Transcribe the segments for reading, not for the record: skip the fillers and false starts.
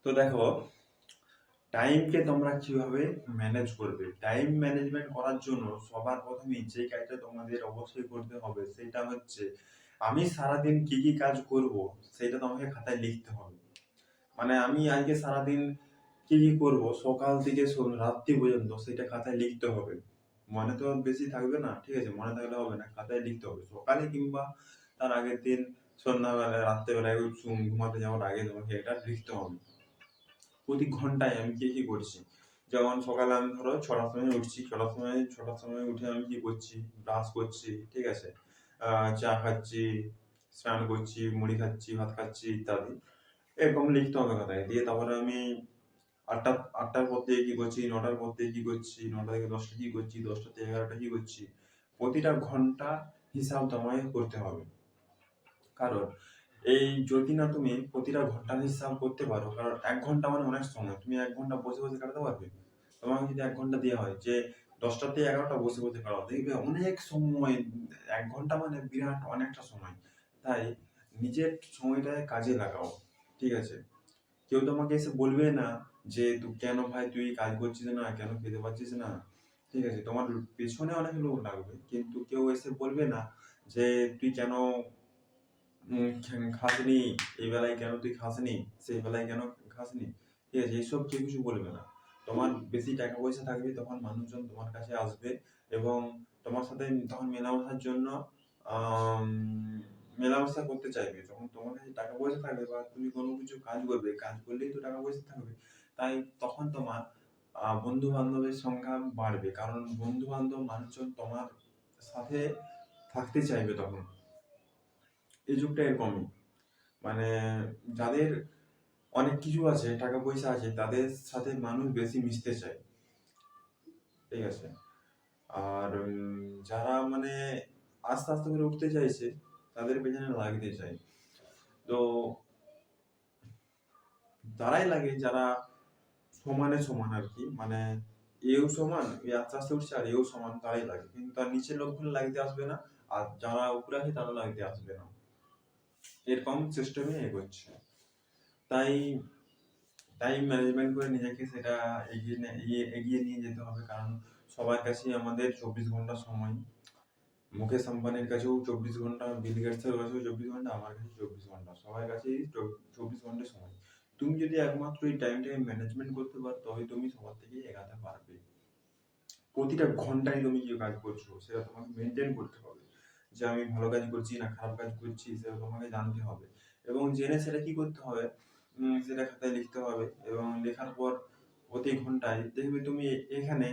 তো দেখো, টাইমকে তোমরা কিভাবে ম্যানেজ করবে। টাইম ম্যানেজমেন্ট করার জন্য সবার প্রথমেই যে কাজটা তোমাদের অবশ্যই করতে হবে সেটা হচ্ছে, আমি সারাদিন কি কি কাজ করব সেটা তোমাকে খাতায় লিখতে হবে। মানে আমি আজকে সারাদিন কি কি করব সকাল থেকে রাত্রি পর্যন্ত সেটা খাতায় লিখতে হবে। মনে তো বেশি থাকবে না, ঠিক আছে, মনে থাকলে হবে না, খাতায় লিখতে হবে সকালে কিংবা তার আগের দিন সন্ধ্যাবেলায় রাত্রেবেলায় ঘুমাতে যাওয়ার আগে তোমাকে এটা লিখতে হবে। প্রতি ঘন্টায় আমি কি কি করছি। যেমন সকালে আমি ধরো ছটার সময় উঠছি, ছটার সময় উঠে আমি কি করছি, ব্রাশ করছি, ঠিক আছে, চা খাচ্ছি, স্নান করছি, মুড়ি খাচ্ছি, ভাত খাচ্ছি ইত্যাদি। এরকম লিখতে হবে কথায় দিয়ে। তারপরে আমি আটটা আটটার পর থেকে কি করছি, নটার পর থেকে কি করছি, নটা থেকে দশটা কি করছি, দশটা থেকে এগারোটা কি করছি। প্রতিটা ঘন্টা হিসাব তোমায় করতে হবে। কারণ এই যদি না তুমি প্রতিটা ঘন্টার হিসাব করতে পারো, কারণ 1 ঘন্টা মানে অনেক সময়, তুমি 1 ঘন্টা বসে বসে কাটাতে পারবে? তোমাকে যদি 1 ঘন্টা দেওয়া হয় যে 10টা থেকে 11টা বসে বসে কাটাও, দেখবে অনেক সময়। 1 ঘন্টা মানে বিরাট অনেকটা সময়। তাই নিজের সময়টায় কাজে লাগাও, ঠিক আছে। কেউ তোমাকে এসে বলবে না যে তুই কেন ভাই তুই কাজ করছিস না, কেন খেতে পারছিস না, ঠিক আছে। তোমার পেছনে অনেক লোক লাগবে, কিন্তু কেউ এসে বলবে না যে তুই কেন খাসনি, এই বেলায় কেন তুই খাসনি, সেই বেলায় কেন খাসনি, ঠিক আছে। এইসব কেউ কিছু বলবে না। তোমার বেশি টাকা পয়সা থাকবে তখন মানুষজন তোমার কাছে আসবে এবং তোমার সাথে তখন মেলামেশার জন্য আম, মেলামেশা করতে চাইবে। যখন তোমার কাছে টাকা পয়সা থাকবে বা তুমি কোনো কিছু কাজ করবে, কাজ করলেই তো টাকা পয়সা থাকবে। তাই তখন তোমার বন্ধু বান্ধবের সংখ্যা বাড়বে, কারণ বন্ধু বান্ধব মানুষজন তোমার সাথে থাকতে চাইবে তখন। এই যুগটা এরকমই। মানে যাদের অনেক কিছু আছে, টাকা পয়সা আছে, তাদের সাথে মানুষ বেশি মিশতে চায়, ঠিক আছে। আর যারা মানে আস্তে আস্তে করে উঠতে চাইছে তাদের পেছনে লাগতে চায়। তো তারাই লাগে যারা সমানে সমান আর কি, মানে এও সমান, এই আস্তে আস্তে উঠছে আর এও সমান, তারাই লাগে। কিন্তু তার নিচের লোকগুলো লাগতে আসবে না, আর যারা উপরে আছে তারা লাগতে আসবে না। এরকম সিস্টেমে এগোচ্ছে। তাই টাইম ম্যানেজমেন্ট করে নিজেকে সেটা এগিয়ে নিয়ে যেতে হবে। কারণ সবার কাছেই আমাদের 24 ঘন্টা সময়। মুকেশ আম্বানির কাছেও 24 ঘন্টা, বিল গেটসের কাছেও 24 ঘন্টা, আমার কাছে 24 ঘন্টা, সবার কাছেই 24 ঘন্টা সময়। তুমি যদি একমাত্র এই টাইমটাকে ম্যানেজমেন্ট করতে পারো তবে তুমি সবার থেকে এগাতে পারবে। প্রতিটা ঘন্টায় তুমি কি কাজ করছো সেটা তোমাকে মেনটেন করতে হবে। যে আমি ভালো কাজ করছি না খারাপ কাজ করছি সেটা তোমাকে জানতে হবে, এবং জেনে সেটা কি করতে হবে, সেটা খাতায় লিখতে হবে। এবং লেখার পর প্রতি ঘন্টায় দেখবে তুমি এখানে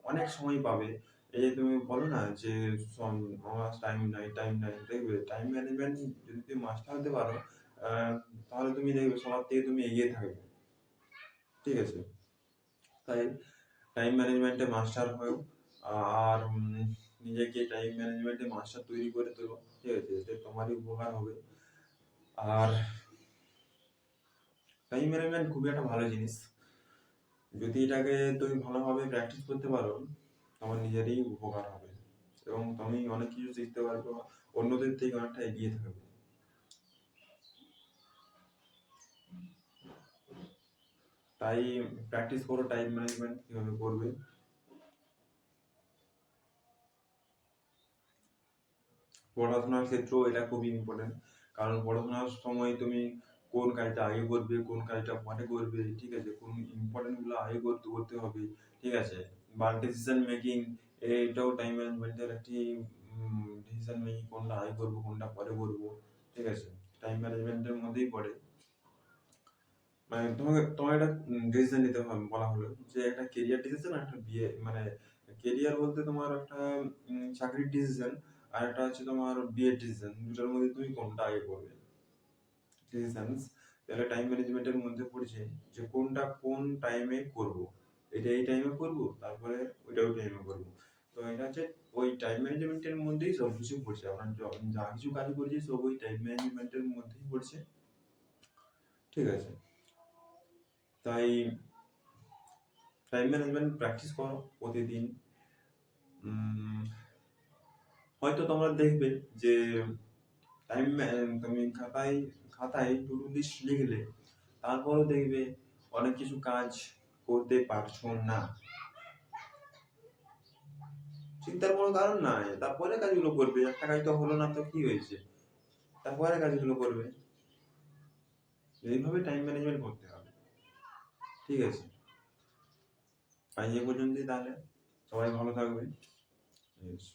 অনেক সময় পাবে। এই যে তুমি বলো না যে আমার টাইম নাই, দেখবে টাইম ম্যানেজমেন্ট যদি তুমি মাস্টার হতে পারো, আহ, তাহলে তুমি দেখবে সবার থেকে তুমি এগিয়ে থাকবে, ঠিক আছে। তাই টাইম ম্যানেজমেন্টে মাস্টার হয়েও আর নিজেকে টাইম ম্যানেজমেন্টে মাস্টার তৈরি করে তোলো, ঠিক আছে, এতে তোমারই উপকার হবে। আর টাইম ম্যানেজমেন্ট খুবই একটা ভালো জিনিস। যদি এটাকে তুমি ভালোভাবে প্র্যাকটিস করতে পারো তোমার নিজেরই উপকার হবে, এবং তুমি অনেক কিছু শিখতে পারবে, অন্যদের থেকে অনেকটা এগিয়ে থাকবে। তাই প্র্যাকটিস করো টাইম ম্যানেজমেন্ট কিভাবে করবে। পড়াশোনার ক্ষেত্রেও এটা খুবই ইম্পর্টেন্ট। কারণ পড়াশোনার সময় তুমি কোন কাজটা আগে করবে, কোন কাজটা পরে করবে, ঠিক আছে, কোন ইম্পর্টেন্ট গুলো আগে করতে করতে হবে, ঠিক আছে। বা ডিসিশন মেকিং, এটাও টাইম ম্যানেজমেন্টের একটি ডিসিশন মেকিং, কোনটা আগে করবো কোনটা পরে করবো, ঠিক আছে, টাইম ম্যানেজমেন্টের মধ্যেই পড়ে। মানে তোমার একটা ডিসিশন নিতে হবে, বলা হলো যে একটা কেরিয়ার ডিসিশন আর একটা বিয়ে, মানে কেরিয়ার বলতে তোমার একটা চাকরির ডিসিশন, আর একটা হচ্ছে তোমার বিয়ের ডিসিশন। দুটোর মধ্যে তুমি কোনটা আগে করবে ডিসিশনস। তাহলে টাইম ম্যানেজমেন্টের মধ্যে পড়ছে যে কোনটা কোন টাইমে করব, এটা এই টাইমে করব, তারপরে ওইটা ওই টাইমে করব। তো এটা হচ্ছে ওই টাইম ম্যানেজমেন্টের মধ্যেই সব কিছু পড়ছে। আমরা যা কিছু কাজ করছি সব ওই টাইম ম্যানেজমেন্টের মধ্যেই পড়ছে, ঠিক আছে। তাই টাইম ম্যানেজমেন্ট প্র্যাকটিস করো প্রতিদিন। হয়তো তোমরা দেখবে যে টাইম তুমি খাতায় খাতায় টু ডু লিস্ট লিখলে, তারপরও দেখবে অনেক কিছু কাজ করতে পারছো না, চিন্তার কোনো কারণ নাই, তারপরে কাজগুলো করবে। একটা কাজ তো হলো না, তো কি হয়েছে, তারপরে কাজগুলো করবে। এইভাবে টাইম ম্যানেজমেন্ট করতে হবে, ঠিক আছে? আজ এ পর্যন্তই তাহলে, সবাই ভালো থাকবে। Yes.